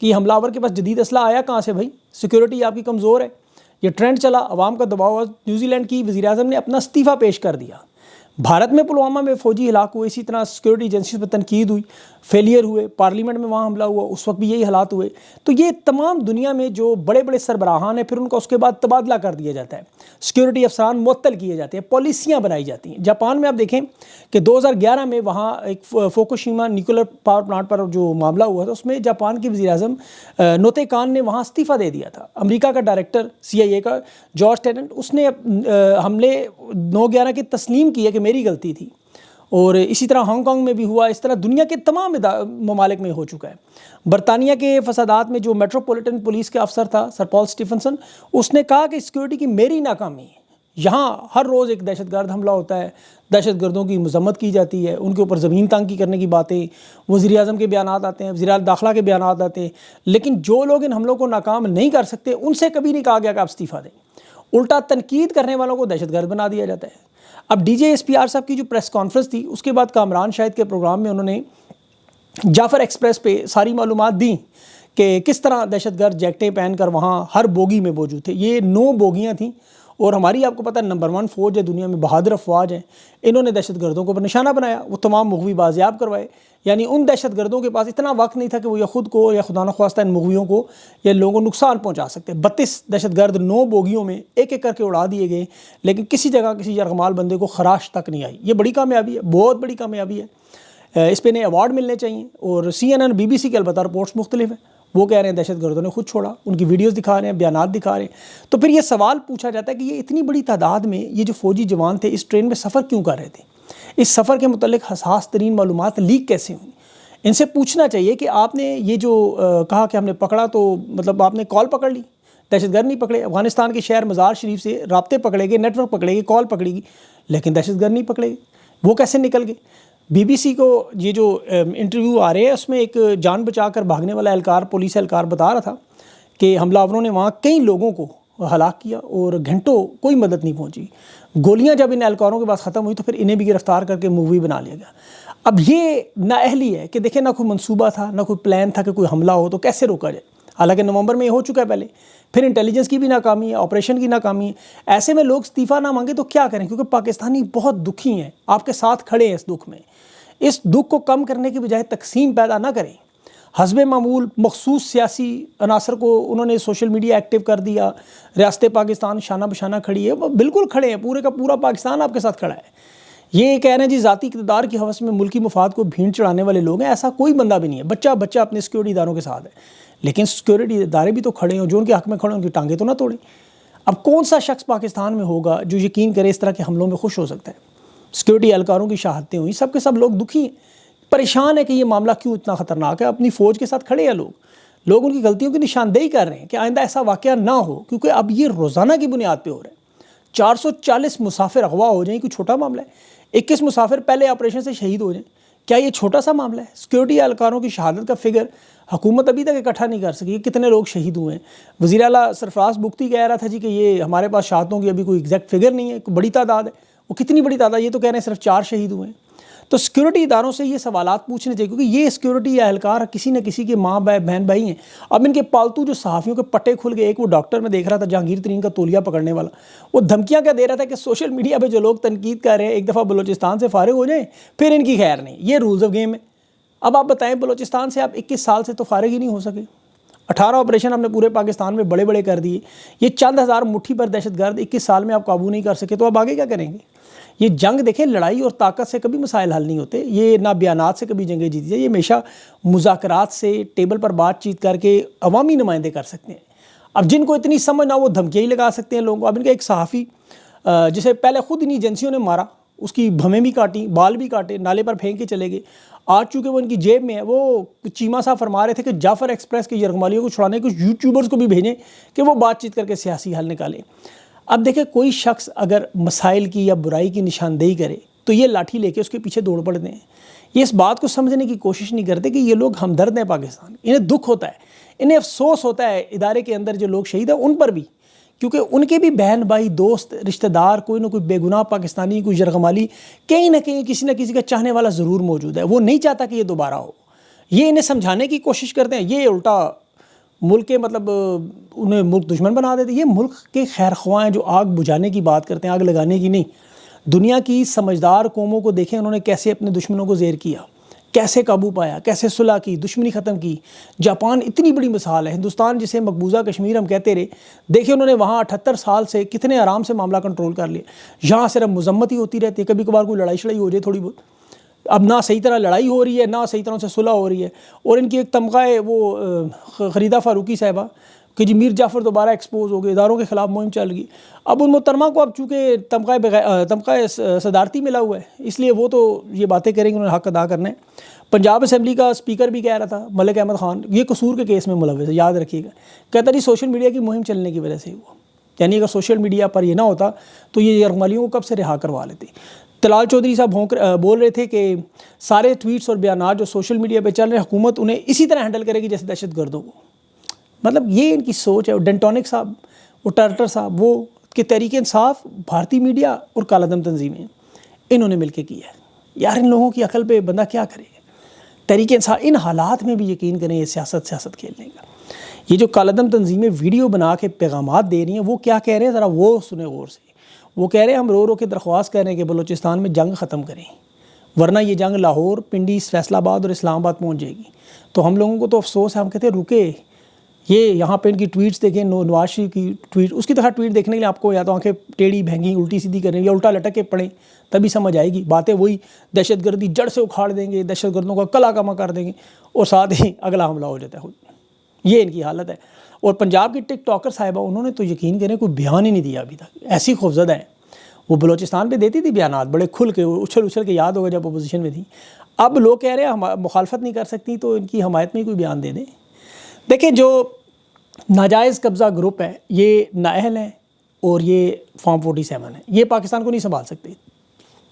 کہ یہ حملہ آور کے پاس جدید اسلحہ آیا کہاں سے بھائی؟ سیکیورٹی آپ کی کمزور ہے. یہ ٹرینڈ چلا، عوام کا دباؤ، نیوزی لینڈ کی وزیر اعظم نے اپنا استعفیٰ پیش کر دیا. بھارت میں پلوامہ میں فوجی ہلاک ہوئے، اسی طرح سیکیورٹی ایجنسیز پر تنقید ہوئی، فیلئر ہوئے، پارلیمنٹ میں وہاں حملہ ہوا، اس وقت بھی یہی حالات ہوئے. تو یہ تمام دنیا میں جو بڑے بڑے سربراہان ہیں پھر ان کا اس کے بعد تبادلہ کر دیا جاتا ہے، سیکیورٹی افسران معطل کیے جاتے ہیں، پالیسیاں بنائی جاتی ہیں. جاپان میں آپ دیکھیں کہ 2011 میں وہاں ایک فوکوشیما نیوکلیر پاور پلانٹ پر جو معاملہ ہوا تھا، اس میں جاپان کے وزیر اعظم نوتے کان نے وہاں استعفیٰ دے دیا تھا. امریکہ کا ڈائریکٹر CIA کا جارج ٹیننٹ، اس نے حملے 9/11 کی تسلیم کی ہے کہ میری غلطی تھی. اور اسی طرح ہانگ کانگ میں بھی ہوا، اس طرح دنیا کے تمام ممالک میں ہو چکا ہے. برطانیہ کے فسادات میں جو میٹروپولیٹن پولیس کے افسر تھا سر پال اسٹیفنسن، اس نے کہا کہ سیکیورٹی کی میری ناکامی ہے. یہاں ہر روز ایک دہشت گرد حملہ ہوتا ہے، دہشت گردوں کی مذمت کی جاتی ہے، ان کے اوپر زمین تانگی کرنے کی باتیں، وزیر اعظم کے بیانات آتے ہیں، وزیر داخلہ کے بیانات آتے ہیں، لیکن جو لوگ ان حملوں کو ناکام نہیں کر سکتے ان سے کبھی نہیں کہا گیا کہ آپ استعفیٰ دیں. الٹا تنقید کرنے والوں کو دہشت گرد بنا دیا جاتا ہے. اب DJSPR صاحب کی جو پریس کانفرنس تھی، اس کے بعد کامران شاہد کے پروگرام میں انہوں نے جعفر ایکسپریس پہ ساری معلومات دیں کہ کس طرح دہشت گرد جیکٹیں پہن کر وہاں ہر بوگی میں موجود تھے. یہ 9 بوگیاں تھیں، اور ہماری آپ کو پتہ ہے نمبر 1 فوج ہے دنیا میں، بہادر افواج ہیں. انہوں نے دہشت گردوں کو نشانہ بنایا، وہ تمام مغوی بازیاب کروائے. یعنی ان دہشت گردوں کے پاس اتنا وقت نہیں تھا کہ وہ یا خود کو یا خدا نخواستہ ان مغویوں کو یا لوگوں کو نقصان پہنچا سکتے. 32 دہشت گرد 9 بوگیوں میں ایک ایک کر کے اڑا دیے گئے، لیکن کسی جگہ کسی یرغمال بندے کو خراش تک نہیں آئی. یہ بڑی کامیابی ہے، بہت بڑی کامیابی ہے. اس پہ انہیں ایوارڈ ملنے چاہیے. اور CNN BBC کے البتہ رپورٹس مختلف ہیں، وہ کہہ رہے ہیں دہشت گردوں نے خود چھوڑا، ان کی ویڈیوز دکھا رہے ہیں، بیانات دکھا رہے ہیں. تو پھر یہ سوال پوچھا جاتا ہے کہ یہ اتنی بڑی تعداد میں یہ جو فوجی جوان تھے اس ٹرین میں سفر کیوں کر رہے تھے؟ اس سفر کے متعلق حساس ترین معلومات لیک کیسے ہوئیں؟ ان سے پوچھنا چاہیے کہ آپ نے یہ جو کہا کہ ہم نے پکڑا، تو مطلب آپ نے کال پکڑ لی، دہشت گرد نہیں پکڑے. افغانستان کے شہر مزار شریف سے رابطے پکڑے گئے، نیٹ ورک پکڑے گئے، کال پکڑی گئی، لیکن دہشت گرد نہیں پکڑے گئے. وہ کیسے نکل گئے؟ BBC کو یہ جو انٹرویو آ رہے ہیں اس میں ایک جان بچا کر بھاگنے والا اہلکار، پولیس اہلکار بتا رہا تھا کہ حملہ آوروں نے وہاں کئی لوگوں کو ہلاک کیا اور گھنٹوں کوئی مدد نہیں پہنچی. گولیاں جب ان اہلکاروں کے پاس ختم ہوئی تو پھر انہیں بھی گرفتار کر کے مووی بنا لیا گیا. اب یہ نااہلی ہے کہ دیکھیں، نہ کوئی منصوبہ تھا، نہ کوئی پلان تھا کہ کوئی حملہ ہو تو کیسے روکا جائے. حالانکہ نومبر میں یہ ہو چکا ہے پہلے. پھر انٹیلیجنس کی بھی ناکامی ہے، آپریشن کی ناکامی ہے. ایسے میں لوگ استعفیٰ نہ مانگے تو کیا کریں؟ کیونکہ پاکستانی بہت دکھی ہیں، آپ کے ساتھ کھڑے ہیں اس دکھ میں. اس دکھ کو کم کرنے کی بجائے تقسیم پیدا نہ کریں. حسب معمول مخصوص سیاسی عناصر کو انہوں نے سوشل میڈیا ایکٹیو کر دیا، ریاست پاکستان شانہ بشانہ کھڑی ہے. وہ بالکل کھڑے ہیں، پورے کا پورا پاکستان آپ کے ساتھ کھڑا ہے. یہ کہہ رہے ہیں جی ذاتی اقتدار کی ہوس میں ملکی مفاد کو بھینٹ چڑھانے والے لوگ ہیں. ایسا کوئی بندہ بھی نہیں ہے. بچہ بچہ اپنے سیکیورٹی اداروں کے ساتھ ہے، لیکن سیکیورٹی ادارے بھی تو کھڑے ہیں، جو ان کے حق میں کھڑے ہیں ان کی ٹانگیں تو نہ توڑیں. اب کون سا شخص پاکستان میں ہوگا جو یقین کرے اس طرح کے حملوں میں خوش ہو سکتا ہے؟ سیکیورٹی اہلکاروں کی شہادتیں ہوئی، سب کے سب لوگ دکھی ہیں، پریشان ہے کہ یہ معاملہ کیوں اتنا خطرناک ہے. اپنی فوج کے ساتھ کھڑے ہیں لوگ ان کی غلطیوں کی نشاندہی کر رہے ہیں کہ آئندہ ایسا واقعہ نہ ہو، کیونکہ اب یہ روزانہ کی بنیاد پہ ہو رہا ہے. 440 مسافر اغوا ہو جائیں، کوئی چھوٹا معاملہ ہے؟ 21 مسافر پہلے آپریشن سے شہید ہو جائیں، کیا یہ چھوٹا سا معاملہ ہے؟ سیکیورٹی اہلکاروں کی شہادت کا فگر حکومت ابھی تک اکٹھا نہیں کر سکی، کتنے لوگ شہید ہوئے ہیں. وزیر اعلیٰ سرفراز بگٹی کہہ رہا تھا جی کہ یہ ہمارے پاس شہادتوں کی ابھی کوئی ایگزیکٹ فگر نہیں ہے، بڑی تعداد ہے. وہ کتنی بڑی تعداد؟ یہ تو کہہ رہے ہیں صرف 4 شہید ہوئے ہیں. تو سیکیورٹی اداروں سے یہ سوالات پوچھنے چاہیے، کیونکہ یہ سیکیورٹی اہلکار کسی نہ کسی کے ماں بہن بھائی ہیں. اب ان کے پالتو جو صحافیوں کے پٹے کھل گئے. ایک وہ ڈاکٹر میں دیکھ رہا تھا جہانگیر ترین کا تولیہ پکڑنے والا، وہ دھمکیاں کیا دے رہا تھا کہ سوشل میڈیا پہ جو لوگ تنقید کر رہے ہیں ایک دفعہ بلوچستان سے فارغ ہو جائیں پھر ان کی خیر نہیں. یہ رولز آف گیم ہے. اب آپ بتائیں، بلوچستان سے آپ 21 سال سے تو فارغ ہی نہیں ہو سکے. 18 آپریشن ہم نے پورے پاکستان میں بڑے بڑے کر دیے. یہ چند ہزار مٹھی پر دہشت گرد 21 سال میں آپ قابو نہیں کر سکے، تو اب آگے کیا کریں گے؟ یہ جنگ دیکھیں، لڑائی اور طاقت سے کبھی مسائل حل نہیں ہوتے. یہ نہ بیانات سے کبھی جنگیں جیتی جائے. یہ ہمیشہ مذاکرات سے، ٹیبل پر بات چیت کر کے عوامی نمائندے کر سکتے ہیں. اب جن کو اتنی سمجھ نہ، وہ دھمکیاں ہی لگا سکتے ہیں لوگوں کو. اب ان کا ایک صحافی جسے پہلے خود انہی ایجنسیوں نے مارا، اس کی بھویں بھی کاٹیں، بال بھی کاٹے، نالے پر پھینک کے چلے گئے. آج چونکہ وہ ان کی جیب میں ہے، وہ چیمہ صاحب فرما رہے تھے کہ جعفر ایکسپریس کے یرغمالیوں کو چھڑانے کچھ یوٹیوبرز کو بھی بھیجیں کہ وہ بات چیت کر کے سیاسی حل نکالیں. اب دیکھیں، کوئی شخص اگر مسائل کی یا برائی کی نشاندہی کرے تو یہ لاٹھی لے کے اس کے پیچھے دوڑ پڑتے ہیں. یہ اس بات کو سمجھنے کی کوشش نہیں کرتے کہ یہ لوگ ہمدرد ہیں پاکستان. انہیں دکھ ہوتا ہے، انہیں افسوس ہوتا ہے ادارے کے اندر جو لوگ شہید ہیں ان پر بھی، کیونکہ ان کے بھی بہن بھائی، دوست، رشتہ دار، کوئی نہ کوئی بے گناہ پاکستانی، کوئی یرغمالی کہیں نہ کہیں کسی نہ کسی کا چاہنے والا ضرور موجود ہے. وہ نہیں چاہتا کہ یہ دوبارہ ہو. یہ انہیں سمجھانے کی کوشش کرتے ہیں، یہ الٹا ملک کے مطلب انہیں ملک دشمن بنا دیتے. یہ ملک کے خیر خواہ ہیں جو آگ بجھانے کی بات کرتے ہیں, آگ لگانے کی نہیں. دنیا کی سمجھدار قوموں کو دیکھیں انہوں نے کیسے اپنے دشمنوں کو زیر کیا, کیسے قابو پایا, کیسے صلح کی, دشمنی ختم کی. جاپان اتنی بڑی مثال ہے. ہندوستان جسے مقبوضہ کشمیر ہم کہتے رہے, دیکھیں انہوں نے وہاں 78 سال سے کتنے آرام سے معاملہ کنٹرول کر لیا. یہاں صرف مذمت ہی ہوتی رہتی ہے, کبھی کبھار کوئی لڑائی شڑائی ہو جائے تھوڑی بہت. اب نہ صحیح طرح لڑائی ہو رہی ہے نہ صحیح طرح سے صلح ہو رہی ہے. اور ان کی ایک تمغہ ہے وہ خریدہ فاروقی صاحبہ کہ جی میر جعفر دوبارہ ایکسپوز ہو گئے, اداروں کے خلاف مہم چل گئی. اب ان محترمہ کو اب چونکہ تمغہ صدارتی ملا ہوا ہے, اس لیے وہ تو یہ باتیں کریں گے, انہوں نے حق ادا کرنا ہے. پنجاب اسمبلی کا اسپیکر بھی کہہ رہا تھا, ملک احمد خان, یہ قصور کے کیس میں ملوث ہے, یاد رکھیے گا. کہتا جی سوشل میڈیا کی مہم چلنے کی وجہ سے ہوا, یعنی اگر سوشل میڈیا پر یہ نہ ہوتا تو یہ یرغمالیوں کو کب سے رہا کروا لیتے. طلال چودھری صاحب بول رہے تھے کہ سارے ٹویٹس اور بیانات جو سوشل میڈیا پہ چل رہے ہیں حکومت انہیں اسی طرح ہینڈل کرے گی جیسے دہشت گردوں کو. مطلب یہ ان کی سوچ ہے. ڈنٹونک صاحب, وہ ٹرٹر صاحب, وہ کہ تحریک انصاف, بھارتی میڈیا اور کالا دم تنظیمیں انہوں نے مل کے کیا ہے. یار ان لوگوں کی عقل پہ بندہ کیا کرے. تحریک انصاف ان حالات میں بھی یقین کریں یہ سیاست کھیلنے کا. یہ جو کالا دم تنظیمیں ویڈیو بنا کے پیغامات دے رہی ہیں وہ کیا کہہ رہے ہیں ذرا وہ سنیں غور سے. وہ کہہ رہے ہیں ہم رو رو کے درخواست کر رہے ہیں کہ بلوچستان میں جنگ ختم کریں, ورنہ یہ جنگ لاہور, پنڈی, فیصل آباد اور اسلام آباد پہنچ جائے گی. تو ہم لوگوں کو تو افسوس ہے, ہم کہتے ہیں رکے. یہ یہاں پہ ان کی ٹویٹس دیکھیں, نواز شریف کی ٹویٹ, اس کی طرح ٹویٹ دیکھنے کے لیے آپ کو یا تو آنکھیں ٹیڑھی بھینگی الٹی سیدھی کریں یا الٹا لٹک کے پڑھیں تبھی سمجھ آئے گی. باتیں وہی دہشت گردی جڑ سے اکھاڑ دیں گے, دہشت گردوں کا کلا کما کر دیں گے اور ساتھ ہی اگلا حملہ ہو جاتا ہے خود. یہ ان کی حالت ہے. اور پنجاب کی ٹک ٹاکر صاحبہ انہوں نے تو یقین کریں کوئی بیان ہی نہیں دیا ابھی تک, ایسی خوفزدہ ہیں. وہ بلوچستان پہ دیتی تھی بیانات بڑے کھل کے, اچھل کے, یاد ہوگا جب اپوزیشن میں تھی. اب لوگ کہہ رہے ہیں مخالفت نہیں کر سکتی تو ان کی حمایت میں کوئی بیان دے دیں. دیکھیں جو ناجائز قبضہ گروپ ہے یہ نااہل ہیں اور یہ فارم 47 ہے, یہ پاکستان کو نہیں سنبھال سکتے.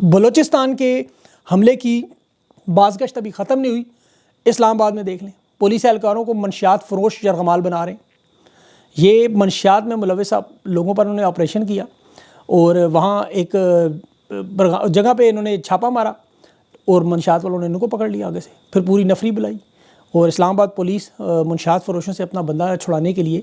بلوچستان کے حملے کی بازگشت ابھی ختم نہیں ہوئی. اسلام آباد میں دیکھ لیں پولیس اہلکاروں کو منشیات فروش یرغمال بنا رہے ہیں. یہ منشیات میں ملوث لوگوں پر انہوں نے آپریشن کیا اور وہاں ایک جگہ پہ انہوں نے چھاپا مارا اور منشیات والوں نے ان کو پکڑ لیا آگے سے, پھر پوری نفری بلائی. اور اسلام آباد پولیس منشیات فروشوں سے اپنا بندہ چھڑانے کے لیے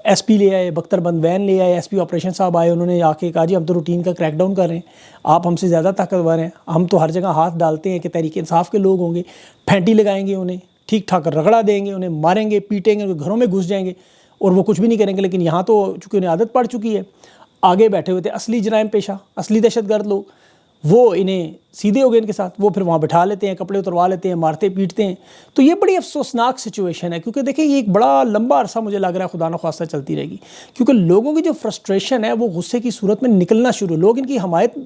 ایس پی لے آئے, بختر بند وین لے آئے, ایس پی آپریشن صاحب آئے, انہوں نے آ کے کہا جی ہم تو روٹین کا کریک ڈاؤن کر رہے ہیں, آپ ہم سے زیادہ طاقتور ہیں, ہم تو ہر جگہ ہاتھ ڈالتے ہیں کہ تحریک انصاف کے لوگ ہوں گے, پھینٹی لگائیں گے انہیں, ٹھیک ٹھاک رگڑا دیں گے, انہیں ماریں گے, پیٹیں گے, گھروں میں گھس جائیں گے اور وہ کچھ بھی نہیں کریں گے. لیکن یہاں تو چونکہ انہیں عادت پڑ چکی ہے, آگے بیٹھے ہوئے تھے اصلی جرائم پیشہ, اصلی دہشت گرد لوگ, وہ انہیں سیدھے ہو گئے ان کے ساتھ, وہ پھر وہاں بٹھا لیتے ہیں, کپڑے اتروا لیتے ہیں, مارتے پیٹتے ہیں. تو یہ بڑی افسوسناک سچویشن ہے کیونکہ دیکھیں یہ ایک بڑا لمبا عرصہ مجھے لگ رہا ہے خدا نخواستہ چلتی رہے گی کیونکہ لوگوں کی جو فرسٹریشن ہے وہ غصے کی صورت میں نکلنا شروع. لوگ ان کی حمایت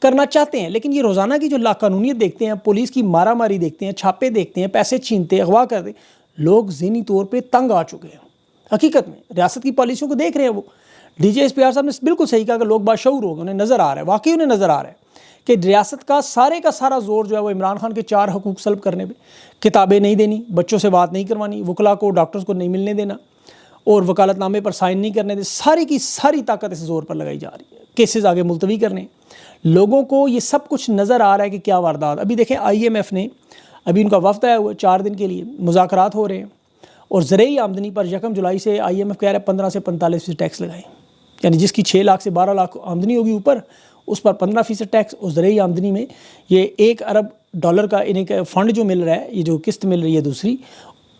کرنا چاہتے ہیں لیکن یہ روزانہ کی جو لاقانونیت دیکھتے ہیں, پولیس کی مارا ماری دیکھتے ہیں, چھاپے دیکھتے ہیں, پیسے چھینتے ہیں, اغوا کرتے ہیں, لوگ ذہنی طور پہ تنگ آ چکے ہیں. حقیقت میں ریاست کی پالیسیوں کو دیکھ رہے ہیں. وہ D J S P R صاحب نے بالکل صحیح کہا کہ لوگ باشعور ہو گئے, انہیں نظر آ رہا ہے, واقعی انہیں نظر آ رہا ہے کہ ریاست کا سارا زور جو ہے وہ عمران خان کے 4 حقوق سلب کرنے پہ, کتابیں نہیں دینی, بچوں سے بات نہیں کروانی, وکلا کو ڈاکٹرز کو نہیں ملنے دینا اور وکالت نامے پر سائن نہیں کرنے دے, ساری کی ساری طاقت اس زور پر لگائی جا رہی ہے, کیسز آگے ملتوی کرنے. لوگوں کو یہ سب کچھ نظر آ رہا ہے کہ کیا واردات. ابھی دیکھیں IMF نے ابھی ان کا وفد آیا ہوا ہے 4 دن کے لیے, مذاکرات ہو رہے ہیں اور زرعی آمدنی پر 1 جولائی سے IMF کہہ رہا ہے 15 سے 45% ٹیکس لگائیں, یعنی جس کی 6 لاکھ سے 12 لاکھ آمدنی ہوگی اوپر اس پر 15% ٹیکس. اور زرعی آمدنی میں یہ $1 ارب کا انہیں فنڈ جو مل رہا ہے, یہ جو قسط مل رہی ہے دوسری,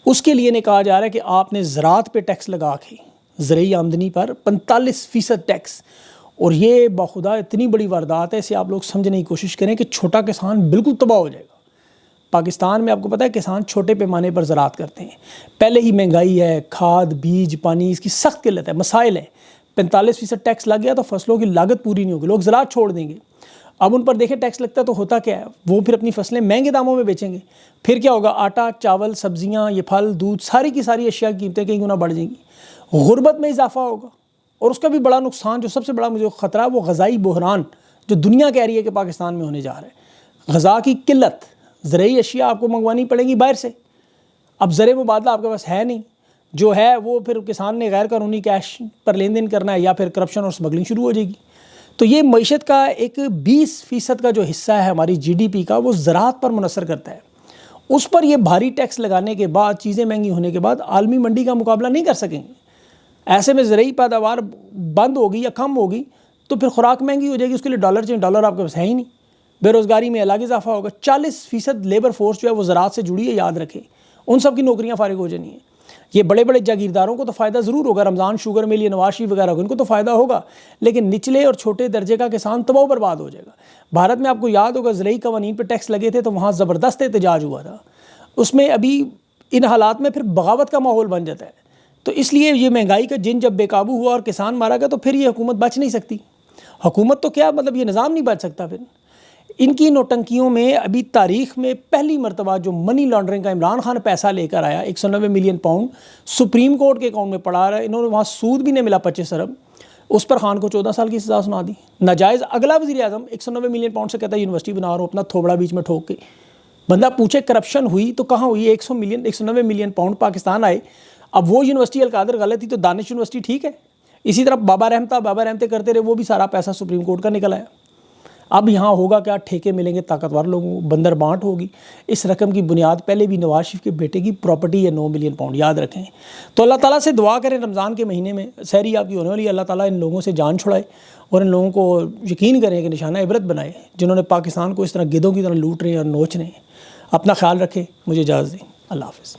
اس کے لیے انہیں کہا جا رہا ہے کہ آپ نے زراعت پہ ٹیکس لگا کے زرعی آمدنی پر 45% ٹیکس. اور یہ باخدا اتنی بڑی واردات ہے, اسے آپ لوگ سمجھنے کی کوشش کریں کہ چھوٹا کسان بالکل تباہ ہو جائے گا. پاکستان میں آپ کو پتہ ہے کسان چھوٹے پیمانے پر زراعت کرتے ہیں, پہلے ہی مہنگائی ہے, کھاد, بیج, پانی, اس کی سخت قلت ہے, مسائل ہیں. 45% ٹیکس لگ گیا تو فصلوں کی لاگت پوری نہیں ہوگی, لوگ زراعت چھوڑ دیں گے. اب ان پر دیکھیں ٹیکس لگتا ہے تو ہوتا کیا ہے, وہ پھر اپنی فصلیں مہنگے داموں میں بیچیں گے. پھر کیا ہوگا, آٹا, چاول, سبزیاں, یہ پھل, دودھ, ساری کی ساری اشیاء کی قیمتیں کئی گنا بڑھ جائیں گی. غربت میں اضافہ ہوگا اور اس کا بھی بڑا نقصان, جو سب سے بڑا مجھے خطرہ ہے وہ غذائی بحران جو دنیا کہہ رہی ہے کہ پاکستان میں ہونے جا رہا ہے. غذا کی قلت, زرعی اشیاء آپ کو منگوانی پڑیں گی باہر سے. اب زر مبادلہ آپ کے پاس ہے نہیں, جو ہے وہ پھر کسان نے غیر قانونی کیش پر لین دین کرنا ہے یا پھر کرپشن اور سمگلنگ شروع ہو جائے گی. تو یہ معیشت کا ایک 20% کا جو حصہ ہے ہماری GDP کا وہ زراعت پر منحصر کرتا ہے. اس پر یہ بھاری ٹیکس لگانے کے بعد، چیزیں مہنگی ہونے کے بعد عالمی منڈی کا مقابلہ نہیں کر سکیں گے. ایسے میں زرعی پیداوار بند ہوگی یا کم ہوگی تو پھر خوراک مہنگی ہو جائے گی. اس کے لیے ڈالر چاہیے، ڈالر آپ کے پاس ہے ہی نہیں. بے روزگاری میں الگ اضافہ ہوگا. 40% لیبر فورس جو ہے وہ زراعت سے جڑی ہے، یاد رکھیں. ان سب کی نوکریاں فارغ ہو جانی ہیں. یہ بڑے بڑے جاگیرداروں کو تو فائدہ ضرور ہوگا، رمضان شوگر مل یا نواز شریف وغیرہ کو، ان کو تو فائدہ ہوگا، لیکن نچلے اور چھوٹے درجے کا کسان تباہ و برباد ہو جائے گا. بھارت میں آپ کو یاد ہوگا زرعی قوانین پہ ٹیکس لگے تھے تو وہاں زبردست احتجاج ہوا تھا. اس میں ابھی ان حالات میں پھر بغاوت کا ماحول بن جاتا ہے. تو اس لیے یہ مہنگائی کا جن جب بے قابو ہوا اور کسان مارا گیا تو پھر یہ حکومت بچ نہیں سکتی. حکومت تو کیا، مطلب یہ نظام نہیں بچ سکتا. پھر ان کی نوٹنکیوں میں ابھی تاریخ میں پہلی مرتبہ جو منی لانڈرنگ کا عمران خان پیسہ لے کر آیا 190 ملین پاؤنڈ سپریم کورٹ کے اکاؤنٹ میں پڑا رہا ہے. انہوں نے وہاں سود بھی نہیں ملا 25 ارب، اس پر خان کو 14 سال کی سزا سنا دی ناجائز. اگلا وزیر اعظم 190 ملین پاؤنڈ سے کہتا ہے یونیورسٹی بنا رہا ہوں اپنا تھوبڑا بیچ میں ٹھوک کے. بندہ پوچھے کرپشن ہوئی تو کہاں ہوئی؟ 190 ملین پاؤنڈ پاکستان آئے. اب وہ یونیورسٹی القادر غلط تھی تو دانش یونیورسٹی ٹھیک ہے. اسی طرح بابا رحمتیں کرتے رہے، وہ بھی سارا پیسہ سپریم کورٹ کا نکل آیا. اب یہاں ہوگا کیا؟ ٹھیکے ملیں گے طاقتور لوگوں کو، بندر بانٹ ہوگی. اس رقم کی بنیاد پہلے بھی نواز شریف کے بیٹے کی پراپرٹی ہے 9 ملین پاؤنڈ، یاد رکھیں. تو اللہ تعالیٰ سے دعا کریں رمضان کے مہینے میں سحری آپ کی ہونے والی ہے، اللہ تعالیٰ ان لوگوں سے جان چھڑائے اور ان لوگوں کو یقین کریں کہ نشانہ عبرت بنائے جنہوں نے پاکستان کو اس طرح گدھوں کی طرح لوٹ رہے ہیں اور نوچ رہے ہیں. اپنا خیال رکھیں. مجھے اجازت دیں. اللہ حافظ.